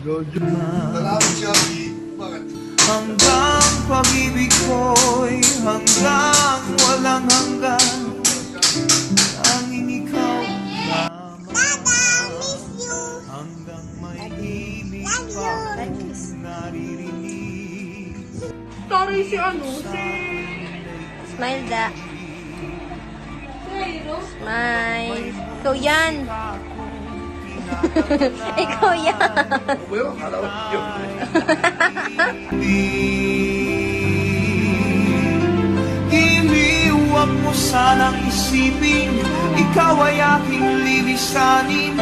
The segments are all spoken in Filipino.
Jojo. Salamat siya. Bakit? Hanggang pag-ibig ko'y hanggang walang hanggan. Tanging ikaw lamang. Hanggang may ibig pa akong naririnig. Sorry si Smile da. Smile. Ikaw yan. Ikaw yan. Well, hello. Iniwag mo sanang isipin, ikaw ay aking lilisanin.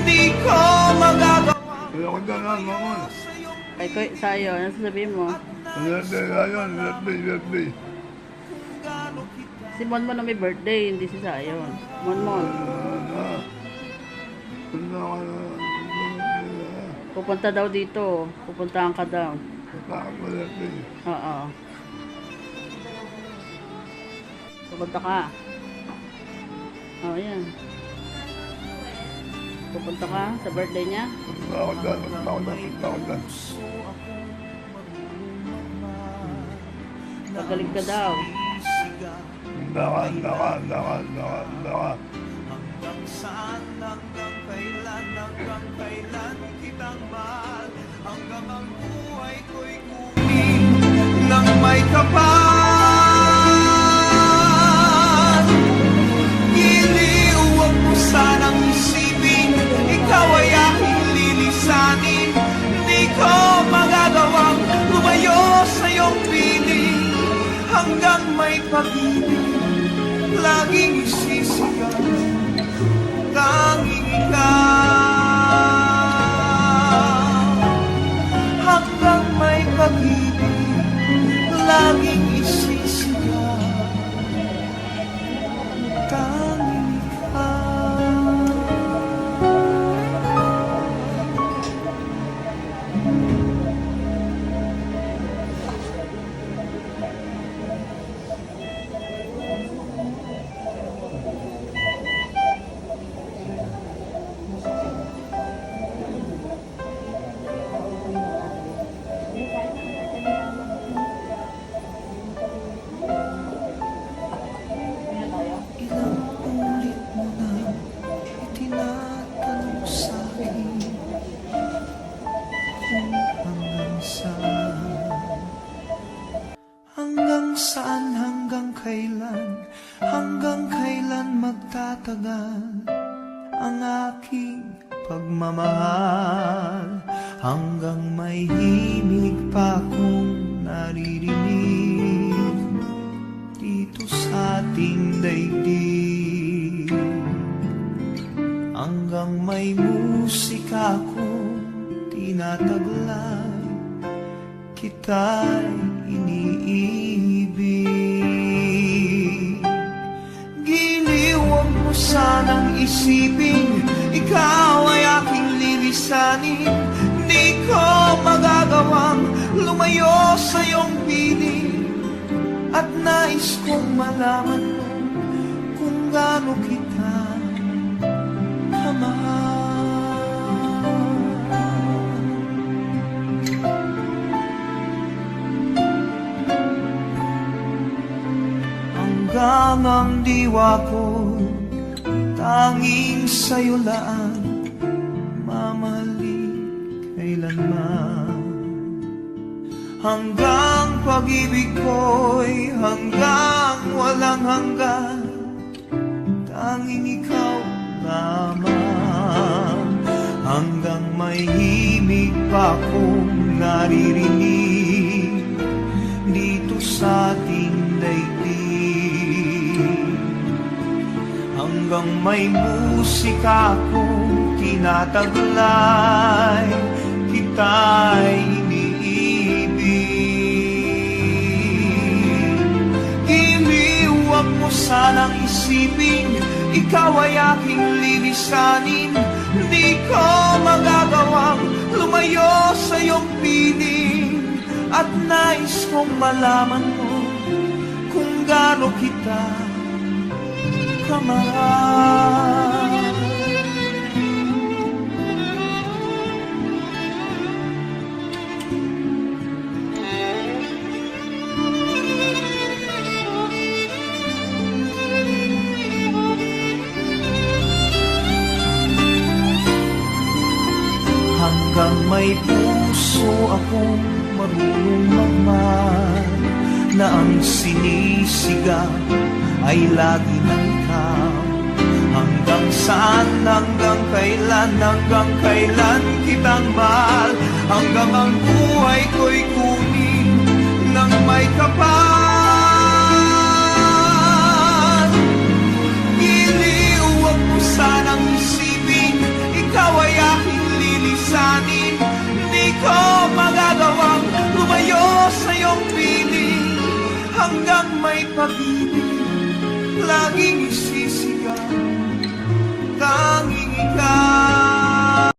Di ko magagawa. Kaya ko dyan lang naman. Ay, sa'yo, ano sasabihin mo? Birthday, ayun. Birthday. Si Monmon na may birthday, hindi si Sayon. Monmon, pupunta daw dito. Pupuntahan ka daw. Oo. Pupunta ka. Oo, yan. Pupunta ka sa birthday niya. Pagaling ka daw. Dakan. Hanggang saan, hanggang kailan kitang mahal. Hanggang ang buhay ko'y kunin ng may kapal. Iniuwag mo sanang isipin, ikaw ay aking lilisanin. Di ko magagawang lumayo sa iyong piling. Hanggang may pag-ibig, laging isisigaw, tanging ikaw. Hanggang may pag-ibig, laging isisigaw, tanging ikaw. Ilang ulit mo na itinatanong sa'kin kung hanggang saan, hanggang kailan magtatagal ang aking pagmamahal. Hanggang may himig pa akong naririnig dito sa ating daigdig. Hanggang may musika akong tinataglay, kita'y iniibig. Giliwag mo sanang isipin, ikaw ay aking lilisanin. Di ko magagawang lumayo sa iyong piling. At nais kong malaman mo kung gaano kita kamahal. Hanggang ang diwa ko tanging sa'yo lang mamahalin kailanman. Hanggang pag-ibig ko'y hanggang walang hanggan. Tanging ikaw lamang. Hanggang may himig pa akong naririnig dito sa ating daigdig. Hanggang may musika akong tinataglay, kita'y iniibig. Iniwag mo sanang isipin, ikaw ay aking lilisanin. Di ko magagawang lumayo sa iyong piling. At nais kong malaman mo kung gaano kita kamahal. hanggang may puso akong marunong magmahal, na ang sinisigaw ay lagi na ikaw. Hanggang saan, hanggang kailan kitang mahal, hanggang ang buhay ko'y kunin ng may kapal. Giliw, huwag mo sanang isipin, ikaw ay aking lilisanin. Di ko magagawang lumayo sa iyong piling, hanggang may pag-ibig laging isisigaw, tanging ikaw.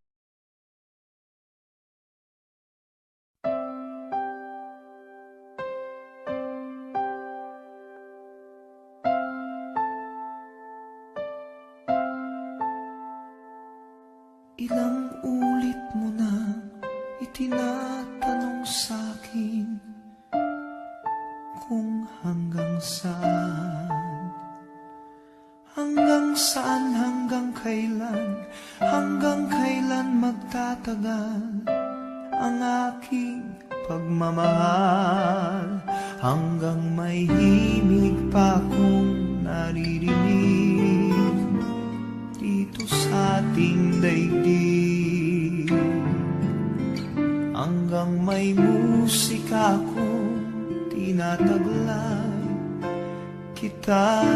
Ilang ulit mo na itinatanong sa'kin kung hanggang saan, hanggang kailan magtatagal ang aking pagmamahal, hanggang may himig pa akong naririnig dito sa ating daigdig, hanggang may musika akong tinataglay kita